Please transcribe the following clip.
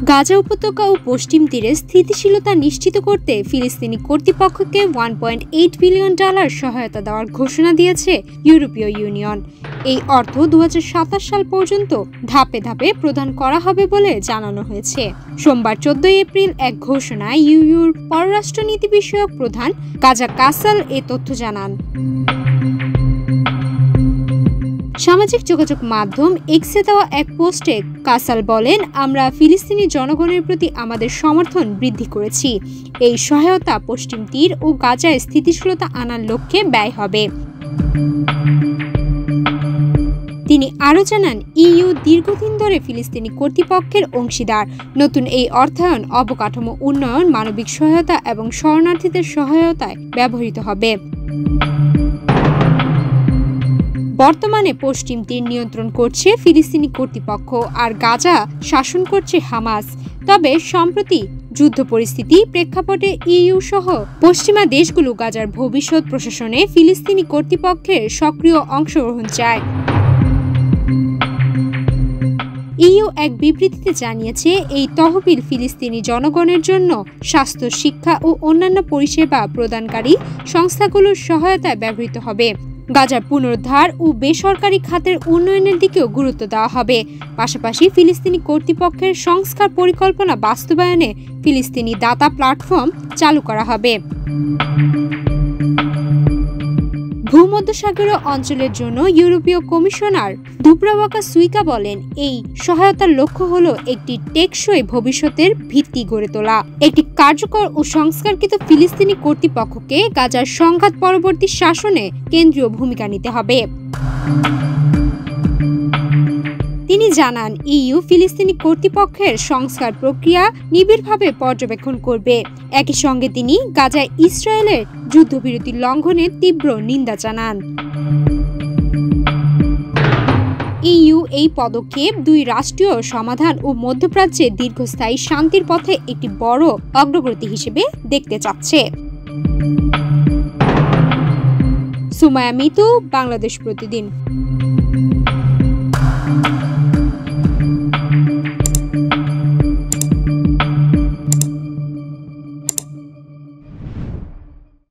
গাজা উপত্যকা ও পশ্চিম তীরে স্থিতিশীলতা নিশ্চিত করতে ফিলিস্তিনি কর্তৃপক্ষকে $1.8 বিলিয়ন সহায়তা দেওয়ার ঘোষণা দিয়েছে ইউরোপীয় ইউনিয়ন। এই অর্থ 2027 সাল পর্যন্ত ধাপে ধাপে প্রদান করা হবে বলে জানানো হয়েছে। সোমবার 14 এপ্রিল এক ঘোষণায় ইউর পররাষ্ট্রনীতি বিষয়ক প্রধান কাজা কাসাল এ তথ্য জানান। সামাজিক যোগাযোগ মাধ্যম এক্সে দেওয়া এক পোস্টে কাসাল বলেন, আমরা ফিলিস্তিনি জনগণের প্রতি আমাদের সমর্থন বৃদ্ধি করেছি। এই সহায়তা পশ্চিম তীর ও গাজায় স্থিতিশীলতা আনার লক্ষ্যে ব্যয় হবে। তিনি আরও জানান, ইইউ দীর্ঘদিন ধরে ফিলিস্তিনি কর্তৃপক্ষের অংশীদার। নতুন এই অর্থায়ন অবকাঠামো উন্নয়ন, মানবিক সহায়তা এবং শরণার্থীদের সহায়তায় ব্যবহৃত হবে। বর্তমানে পশ্চিম তীর নিয়ন্ত্রণ করছে ফিলিস্তিনি কর্তৃপক্ষ আর গাজা শাসন করছে হামাস। তবে সম্প্রতি যুদ্ধ পরিস্থিতি প্রেক্ষাপটে ইইউ সহ পশ্চিমা দেশগুলো গাজার ভবিষ্যৎ প্রশাসনে ফিলিস্তিনি কর্তৃপক্ষের সক্রিয় অংশগ্রহণ চায়। ইইউ এক বিবৃতিতে জানিয়েছে, এই তহবিল ফিলিস্তিনি জনগণের জন্য স্বাস্থ্য, শিক্ষা ও অন্যান্য পরিষেবা প্রদানকারী সংস্থাগুলোর সহায়তায় ব্যবহৃত হবে। গাজার পুনরুদ্ধার ও বেসরকারি খাতের উন্নয়নের দিকেও গুরুত্ব দেওয়া হবে। পাশাপাশি ফিলিস্তিনি কর্তৃপক্ষের সংস্কার পরিকল্পনা বাস্তবায়নে ফিলিস্তিনি দাতা প্ল্যাটফর্ম চালু করা হবে। ভূমধ্যসাগরীয় অঞ্চলের জন্য ইউরোপীয় কমিশনার দুব্রাভাকা সুইকা বলেন, এই সহায়তার লক্ষ্য হলো একটি টেকসই ভবিষ্যতের ভিত্তি গড়ে তোলা। একটি কার্যকর ও সংস্কারকৃত ফিলিস্তিনি কর্তৃপক্ষকে গাজার সংঘাত পরবর্তী শাসনে কেন্দ্রীয় ভূমিকা নিতে হবে। তিনি জানান, ইইউ ফিলিস্তিনি কর্তৃপক্ষের সংস্কার প্রক্রিয়া নিবিড়ভাবে পর্যবেক্ষণ করবে। একই সঙ্গে তিনি গাজায় ইসরায়েলের যুদ্ধবিরতি লঙ্ঘনের তীব্র নিন্দা জানান। ইইউ এই পদক্ষেপ দুই রাষ্ট্রীয় সমাধান ও মধ্যপ্রাচ্যে দীর্ঘস্থায়ী শান্তির পথে একটি বড় অগ্রগতি হিসেবে দেখতে চাচ্ছে। সুমাইয়া মিতু, বাংলাদেশ প্রতিদিন।